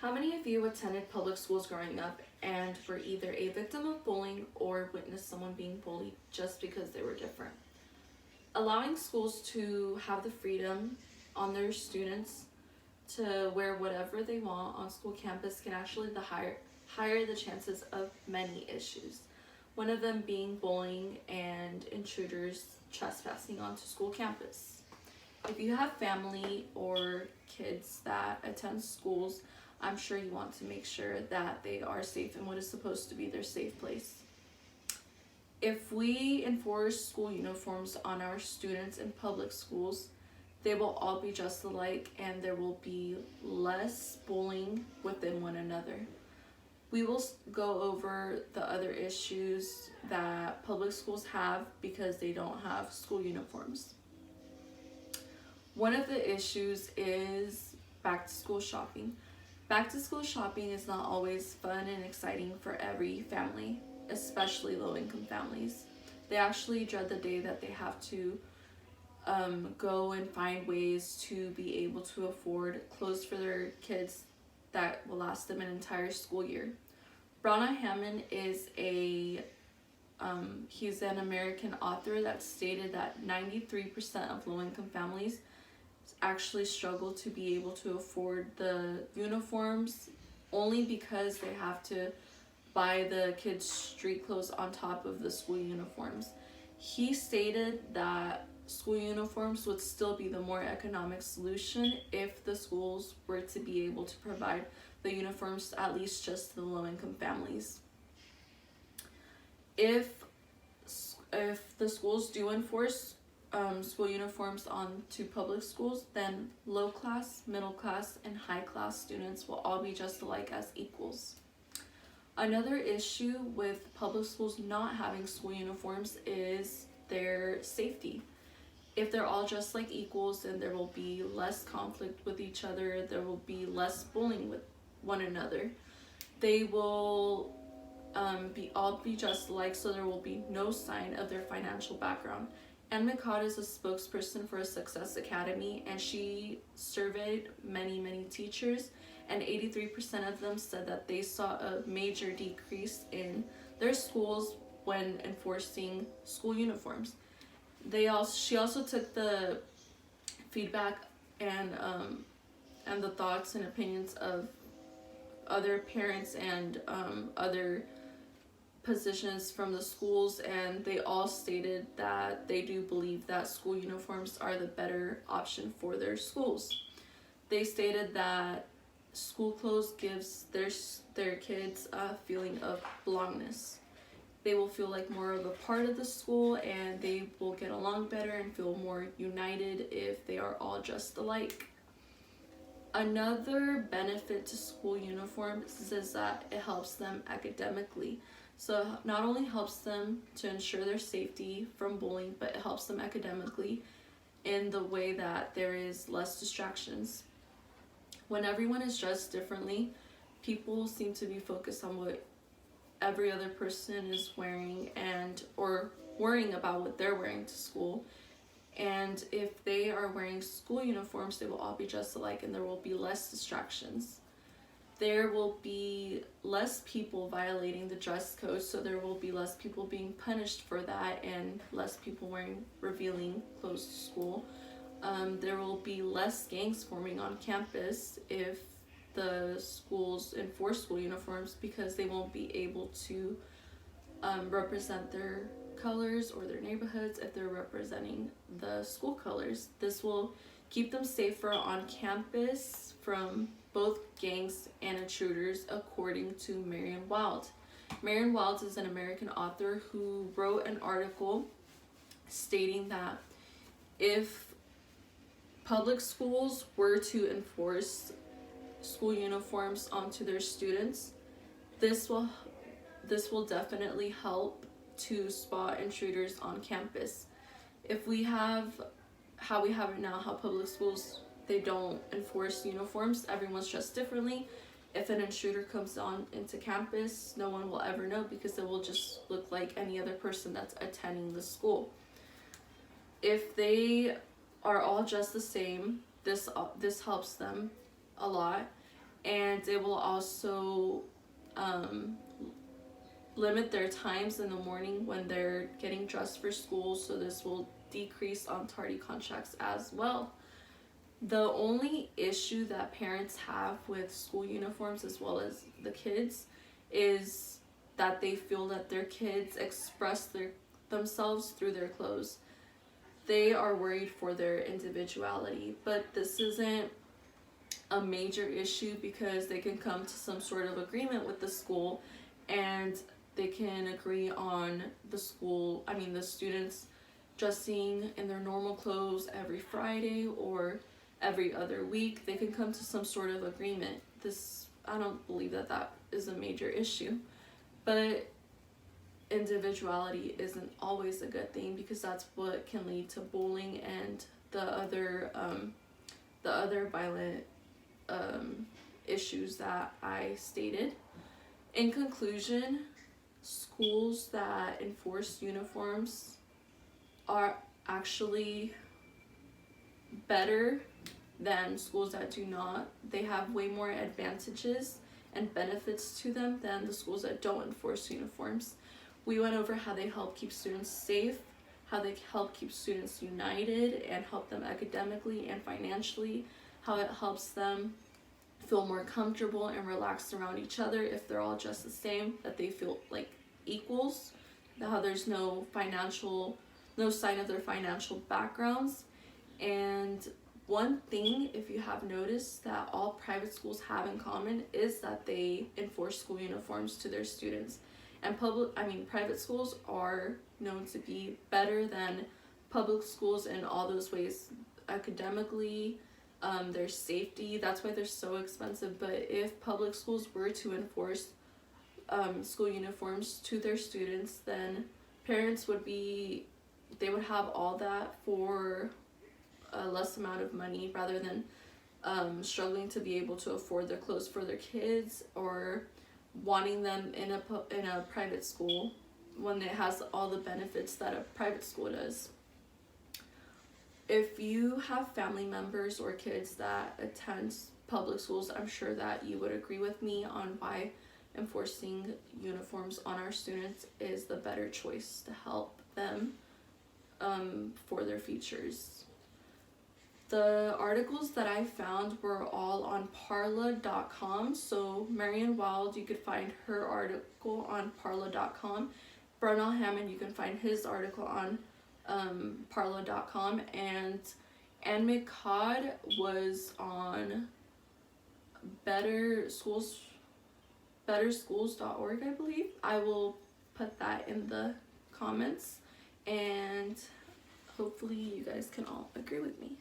How many of you attended public schools growing up and were either a victim of bullying or witnessed someone being bullied just because they were different? Allowing schools to have the freedom on their students to wear whatever they want on school campus can actually higher the chances of many issues. One of them being bullying and intruders trespassing onto school campus. If you have family or kids that attend schools, I'm sure you want to make sure that they are safe in what is supposed to be their safe place. If we enforce school uniforms on our students in public schools, they will all be just alike and there will be less bullying within one another. We will go over the other issues that public schools have because they don't have school uniforms. One of the issues is back to school shopping. Back to school shopping is not always fun and exciting for every family, especially low income families. They actually dread the day that they have to go and find ways to be able to afford clothes for their kids that will last them an entire school year. Brana Hammond is he's an American author that stated that 93% of low-income families actually struggle to be able to afford the uniforms only because they have to buy the kids' street clothes on top of the school uniforms. He stated that school uniforms would still be the more economic solution if the schools were to be able to provide the uniforms at least just to the low-income families. If the schools do enforce school uniforms onto public schools, then low class, middle class, and high class students will all be just alike as equals. Another issue with public schools not having school uniforms is their safety. If they're all just like equals, then there will be less conflict with each other, there will be less bullying with one another. They will all be just alike, so there will be no sign of their financial background. Anne McCott is a spokesperson for a Success Academy, and she surveyed many teachers, and 83% of them said that they saw a major decrease in their schools when enforcing school uniforms. She also took the feedback and the thoughts and opinions of other parents and other positions from the schools, and they all stated that they do believe that school uniforms are the better option for their schools. They stated that school clothes gives their kids a feeling of belongingness. They will feel like more of a part of the school, and they will get along better and feel more united if they are all just alike. Another benefit to school uniforms is that it helps them academically. So it not only helps them to ensure their safety from bullying, but it helps them academically in the way that there is less distractions. When everyone is dressed differently, people seem to be focused on what every other person is wearing or worrying about what they're wearing to school. And if they are wearing school uniforms, they will all be dressed alike and there will be less distractions. There will be less people violating the dress code, so there will be less people being punished for that and less people wearing revealing clothes to school. There will be less gangs forming on campus if the schools enforce school uniforms, because they won't be able to represent their colors or their neighborhoods if they're representing the school colors. This will keep them safer on campus from both gangs and intruders, according to Marion Wild. Marion Wild is an American author who wrote an article stating that if public schools were to enforce school uniforms onto their students, this will definitely help to spot intruders on campus. If we have how we have it now, how public schools, they don't enforce uniforms, everyone's dressed differently. If an intruder comes on into campus, no one will ever know because it will just look like any other person that's attending the school. If they are all dressed the same, this helps them a lot. and it will also limit their times in the morning when they're getting dressed for school, so this will decrease on tardy contracts as well. The only issue that parents have with school uniforms as well as the kids is that they feel that their kids express themselves through their clothes. They are worried for their individuality, but this isn't a major issue because they can come to some sort of agreement with the school, and they can agree on the students dressing in their normal clothes every Friday or every other week. They can come to some sort of agreement. I don't believe that is a major issue, but individuality isn't always a good thing because that's what can lead to bullying and the other violent issues that I stated. In conclusion, schools that enforce uniforms are actually better than schools that do not. They have way more advantages and benefits to them than the schools that don't enforce uniforms. We went over how they help keep students safe, how they help keep students united and help them academically and financially, how it helps them feel more comfortable and relaxed around each other if they're all just the same, that they feel like equals, how there's no sign of their financial backgrounds. And one thing, if you have noticed, that all private schools have in common is that they enforce school uniforms to their students. And private schools are known to be better than public schools in all those ways, academically, their safety. That's why they're so expensive. But if public schools were to enforce school uniforms to their students, then parents would have all that for a less amount of money, rather than struggling to be able to afford their clothes for their kids, or wanting them in a private school when it has all the benefits that a private school does. If you have family members or kids that attend public schools, I'm sure that you would agree with me on why enforcing uniforms on our students is the better choice to help them for their futures. The articles that I found were all on parla.com. So Marian Wild, you could find her article on parla.com. Brunel Hammond, you can find his article on parla.com. And Anne McCod was on betterschools.org, I believe. I will put that in the comments, and hopefully you guys can all agree with me.